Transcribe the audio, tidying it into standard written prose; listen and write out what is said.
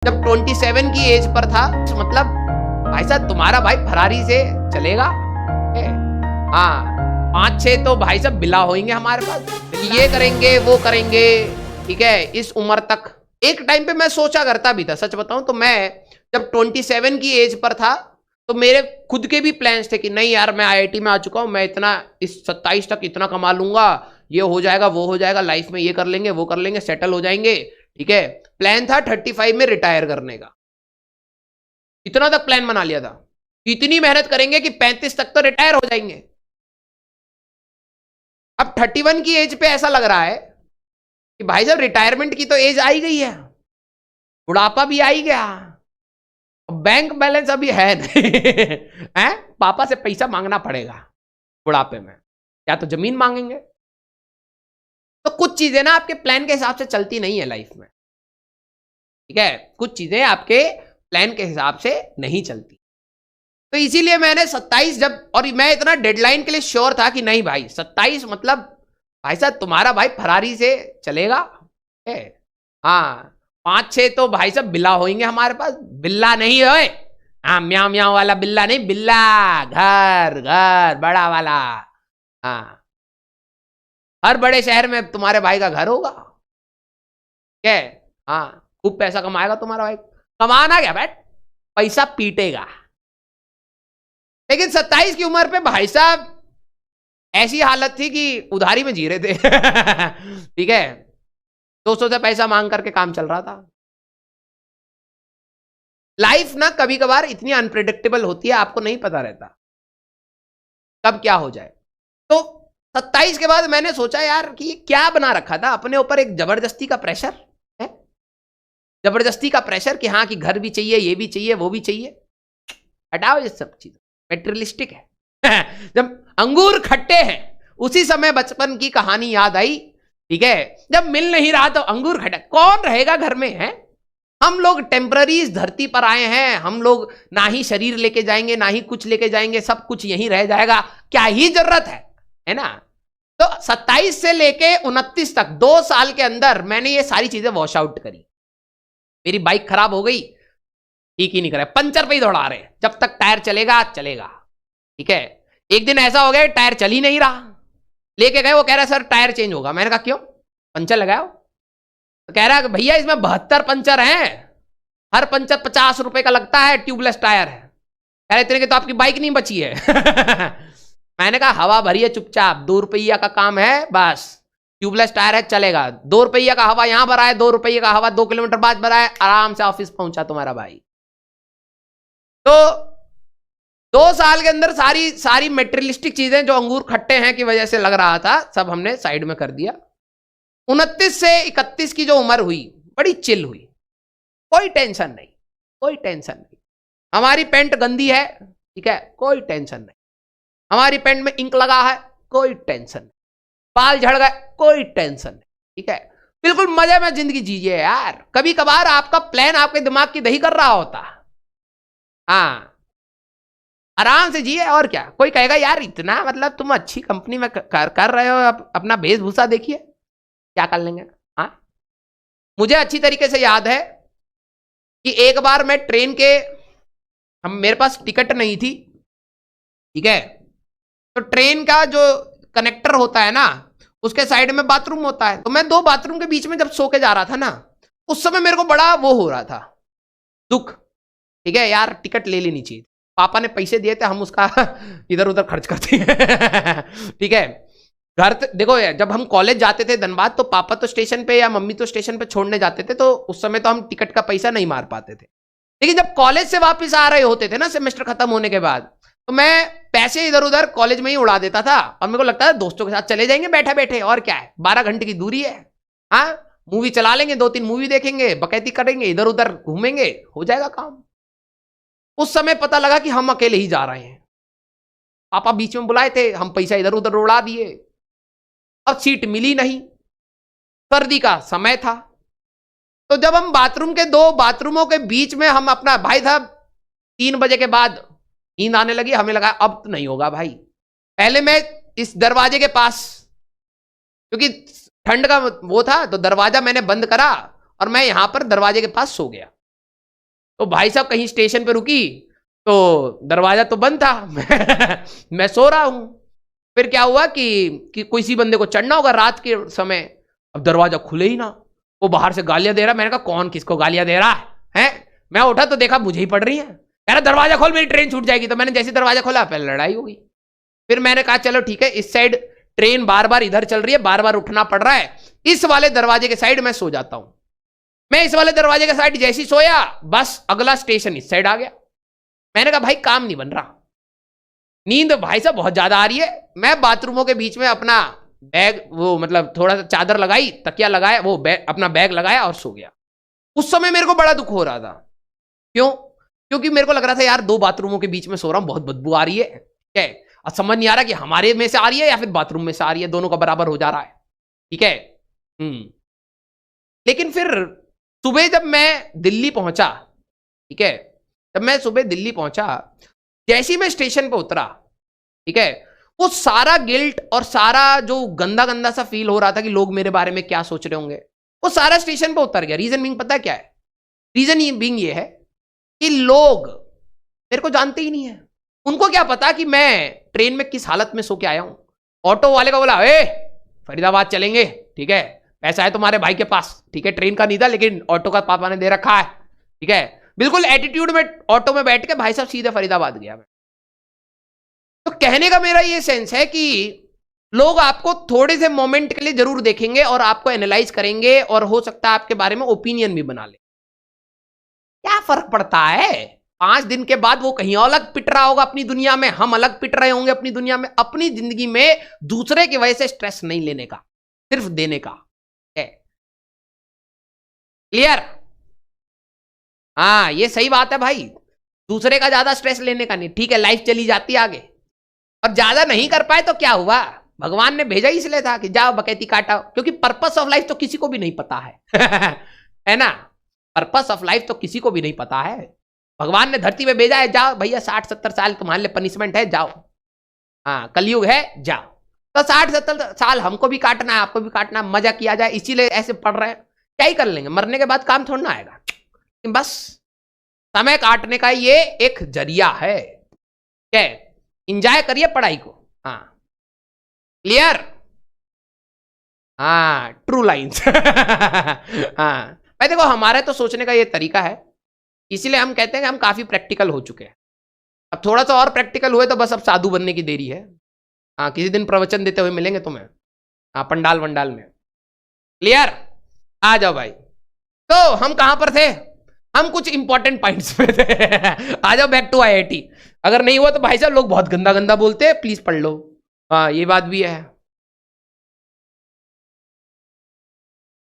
जब 27 की as per था, मतलब भाई साहब तुम्हारा भाई फरारी से चलेगा। हाँ 5-6 तो भाई साहब बिला होंगे हमारे पास, ये करेंगे वो करेंगे। ठीक है, इस उम्र तक एक टाइम पे मैं सोचा करता भी था, सच बताऊं तो मैं जब 27 की एज पर था तो मेरे खुद के भी प्लान्स थे कि नहीं यार मैं आईआईटी में आ चुका हूं, मैं इतना इस 27 तक इतना कमा लूंगा, ये हो जाएगा वो हो जाएगा, लाइफ में ये कर लेंगे वो कर लेंगे, सेटल हो जाएंगे। ठीक है, प्लान था 35 में रिटायर करने का, इतना तक प्लान बना लिया था। इतनी मेहनत करेंगे कि 35 तक तो रिटायर हो जाएंगे। अब 31 की एज पे ऐसा लग रहा है कि भाई साहब रिटायरमेंट की तो एज आ ही गई है, बुढ़ापा भी आ ही गया, बैंक बैलेंस अभी है नहीं है? पापा से पैसा मांगना पड़ेगा बुढ़ापे में, या तो जमीन मांगेंगे। तो कुछ चीजें ना आपके प्लान के हिसाब से चलती नहीं है लाइफ में। ठीक है, कुछ चीजें आपके प्लान के हिसाब से नहीं चलती। तो इसीलिए मैंने 27 जब, और मैं इतना डेडलाइन के लिए श्योर था कि नहीं भाई 27 मतलब भाई साहब तुम्हारा भाई फरारी से चलेगा। हाँ 5-6 तो भाई साहब बिल्ला होंगे हमारे पास, बिल्ला नहीं होए, हाँ म्याऊ म्याऊ वाला बिल्ला नहीं, बिल्ला घर घर बड़ा वाला। हाँ हर बड़े शहर में तुम्हारे भाई का घर होगा। क्या हाँ खूब पैसा कमाएगा तुम्हारा भाई, कमाना क्या बैठ, पैसा पीटेगा। लेकिन 27 की उम्र पे भाई साहब ऐसी हालत थी कि उधारी में जी रहे थे ठीक है, दोस्तों से पैसा मांग करके काम चल रहा था। लाइफ ना कभी कभार इतनी अनप्रिडिक्टेबल होती है, आपको नहीं पता रहता कब क्या हो जाए। तो 27 के बाद मैंने सोचा यार कि क्या बना रखा था अपने ऊपर, एक जबरदस्ती का प्रेशर है, जबरदस्ती का प्रेशर कि हाँ कि घर भी चाहिए, ये भी चाहिए, वो भी चाहिए। हटाओ ये सब चीज, मेटेरियलिस्टिक है जब अंगूर खट्टे हैं उसी समय बचपन की कहानी याद आई। ठीक है, जब मिल नहीं रहा तो अंगूर खट्टा, कौन रहेगा घर में है? हम लोग टेम्पररी इस धरती पर आए हैं, हम लोग ना ही शरीर लेके जाएंगे ना ही कुछ लेके जाएंगे, सब कुछ यहीं रह जाएगा, क्या ही जरूरत है ना? तो 27 से लेके 29 तक 2 साल के अंदर मैंने ये सारी चीजें वॉश आउट करी। मेरी बाइक खराब हो गई, ठीक ही नहीं करे, पंचर पे ही दौड़ा रहे, जब तक टायर चलेगा चलेगा। ठीक है, एक दिन ऐसा हो गया टायर चल ही नहीं रहा, लेके गए, वो कह रहा सर टायर चेंज होगा। मैंने कहा क्यों, पंचर लगाओ? तो कह रहा है भैया इसमें 72 पंचर हैं, हर पंचर 50 रुपए का लगता है, ट्यूबलेस टायर है। कह रहे इतने की तो आपकी बाइक नहीं बची है मैंने कहा हवा भरी है चुपचाप, 2 रुपया का काम है बस, ट्यूबलेस टायर है चलेगा, 2 रुपया का हवा यहां भरा है, 2 रुपये का हवा 2 किलोमीटर बाद भरा है, आराम से ऑफिस पहुंचा तुम्हारा भाई। तो 2 साल के अंदर सारी सारी मेटेरियलिस्टिक चीजें जो अंगूर खट्टे हैं की वजह से लग रहा था, सब हमने साइड में कर दिया। 29 से 31 की जो उम्र हुई बड़ी चिल हुई, कोई टेंशन नहीं, कोई टेंशन नहीं। हमारी पेंट गंदी है, ठीक है, कोई टेंशन नहीं। हमारी पेंट में इंक लगा है, कोई टेंशन नहीं। बाल झड़ गए, कोई टेंशन नहीं। ठीक है, बिल्कुल मजे में जिंदगी जीजिए यार। कभी कभार आपका प्लान आपके दिमाग की दही कर रहा होता, हाँ आराम से जिए। और क्या, कोई कहेगा यार इतना मतलब तुम अच्छी कंपनी में कर रहे हो, अपना वेशभूषा देखिए, क्या कर लेंगे। हाँ मुझे अच्छी तरीके से याद है कि एक बार मैं ट्रेन के, मेरे पास टिकट नहीं थी, ठीक है, तो ट्रेन का जो कनेक्टर होता है ना उसके साइड में बाथरूम होता है, तो मैं 2 बाथरूम के बीच में जब सो के जा रहा था ना, उस समय मेरे को बड़ा वो हो रहा था, दुख। ठीक है यार टिकट ले लेनी चाहिए, पापा ने पैसे दिए थे, हम उसका इधर उधर खर्च करते हैं ठीक है, घर देखो यार, जब हम कॉलेज जाते थे धनबाद तो पापा तो स्टेशन पे या मम्मी तो स्टेशन पे छोड़ने जाते थे, तो उस समय तो हम टिकट का पैसा नहीं मार पाते थे। लेकिन जब कॉलेज से वापस आ रहे होते थे ना सेमेस्टर खत्म होने के बाद, तो मैं पैसे इधर उधर कॉलेज में ही उड़ा देता था, और मेरे को लगता था दोस्तों के साथ चले जाएंगे बैठे बैठे, और क्या है 12 घंटे की दूरी है, हाँ मूवी चला लेंगे, 2-3 मूवी देखेंगे, बकैती करेंगे, इधर उधर घूमेंगे, हो जाएगा काम। उस समय पता लगा कि हम अकेले ही जा रहे हैं, पापा बीच में बुलाए थे, हम पैसा इधर उधर उड़ा दिए, अब सीट मिली नहीं, सर्दी का समय था। तो जब हम बाथरूम के 2 बाथरूमों के बीच में हम अपना, भाई साहब 3 बजे के बाद नींद आने लगी, हमें लगा अब तो नहीं होगा भाई। पहले मैं इस दरवाजे के पास, क्योंकि ठंड का वो था, तो दरवाजा मैंने बंद करा और मैं यहां पर दरवाजे के पास सो गया। तो भाई साहब कहीं स्टेशन पे रुकी तो दरवाजा तो बंद था। मैं सो रहा हूं। फिर क्या हुआ कि किसी बंदे को चढ़ना होगा रात के समय, अब दरवाजा खुले ही ना, वो बाहर से गालियां दे रहा। मैंने कहा कौन किसको गालियां दे रहा है? मैं उठा तो देखा मुझे ही पड़ रही है। कह रहा दरवाजा खोल मेरी ट्रेन छूट जाएगी। तो मैंने जैसे दरवाजा खोला पहले लड़ाई हो गई। फिर मैंने कहा चलो ठीक है, इस साइड ट्रेन बार बार इधर चल रही है, बार बार उठना पड़ रहा है, इस वाले दरवाजे के साइड मैं सो जाता हूं। मैं इस वाले दरवाजे के साइड जैसी सोया, बस अगला स्टेशन इस साइड आ गया। मैंने कहा भाई काम नहीं बन रहा, नींद भाई साहब बहुत ज्यादा आ रही है। मैं बाथरूमों के बीच में अपना बैग, वो मतलब थोड़ा सा चादर लगाई, तकिया लगाया, वो अपना बैग लगाया और सो गया। उस समय मेरे को बड़ा दुख हो रहा था। क्यों? क्योंकि मेरे को लग रहा था यार 2 बाथरूमों के बीच में सो रहा हूं, बहुत बदबू आ रही है। क्या है? अब समझ नहीं आ रहा कि हमारे में से आ रही है या फिर बाथरूम में से आ रही है, दोनों का बराबर हो जा रहा है। ठीक है। लेकिन फिर सुबह जब मैं दिल्ली पहुंचा, ठीक है, जब मैं सुबह दिल्ली पहुंचा, जैसे ही मैं स्टेशन पे उतरा, ठीक है, वो सारा गिल्ट और सारा जो गंदा गंदा सा फील हो रहा था कि लोग मेरे बारे में क्या सोच रहे होंगे, वो सारा स्टेशन पे उतर गया। रीजन बीइंग पता है क्या है? रीजन बीइंग ये है कि लोग मेरे को जानते ही नहीं है। उनको क्या पता कि मैं ट्रेन में किस हालत में सो के आया हूं। ऑटो वाले का बोला ए फरीदाबाद चलेंगे, ठीक है, पैसा है तुम्हारे भाई के पास, ठीक है, ट्रेन का नहीं था लेकिन ऑटो का पापा ने दे रखा है, ठीक है, बिल्कुल एटीट्यूड में ऑटो में बैठ के भाई साहब सीधे फरीदाबाद गया मैं। तो कहने का मेरा ये सेंस है कि लोग आपको थोड़े से मोमेंट के लिए जरूर देखेंगे और आपको एनालाइज करेंगे और हो सकता है आपके बारे में ओपिनियन भी बना ले। क्या फर्क पड़ता है? 5 दिन के बाद वो कहीं अलग पिट रहा होगा अपनी दुनिया में, हम अलग पिट रहे होंगे अपनी दुनिया में। अपनी जिंदगी में दूसरे की वजह से स्ट्रेस नहीं लेने का, सिर्फ देने का है। क्लियर? हाँ, ये सही बात है भाई, दूसरे का ज्यादा स्ट्रेस लेने का नहीं। ठीक है, लाइफ चली जाती है आगे, और ज्यादा नहीं कर पाए तो क्या हुआ? भगवान ने भेजा इसलिए था कि जाओ बकैती काटा, क्योंकि पर्पस ऑफ लाइफ तो किसी को भी नहीं पता है। है ना? पर्पस ऑफ लाइफ तो किसी को भी नहीं पता है। भगवान ने धरती पे भेजा है, जाओ भैया 60-70 साल तुम्हारे लिए पनिशमेंट है, जाओ। हाँ, कलयुग है, जाओ। तो 60-70 साल हमको भी काटना है, आपको भी काटना है, मजा किया जाए, इसीलिए ऐसे पढ़ रहे हैं। क्या ही कर लेंगे, मरने के बाद काम थोड़ा ना आएगा। बस समय काटने का ये एक जरिया है। क्या? इंजॉय करिए पढ़ाई को। हाँ, क्लियर? हाँ, ट्रू लाइन्स। हाँ भाई देखो, हमारे तो सोचने का ये तरीका है, इसीलिए हम कहते हैं कि हम काफी प्रैक्टिकल हो चुके हैं। अब थोड़ा सा और प्रैक्टिकल हुए तो बस अब साधु बनने की देरी है। हाँ, किसी दिन प्रवचन देते हुए मिलेंगे तुम्हें, हाँ, पंडाल वंडाल में। क्लियर? आ जाओ भाई। तो हम कहां पर थे? हम कुछ इंपॉर्टेंट पॉइंट्स पे थे। आ जाओ बैक टू आईआईटी। अगर नहीं हुआ तो भाई साहब लोग बहुत गंदा गंदा बोलते हैं, प्लीज पढ़ लो। हाँ, ये बात भी है।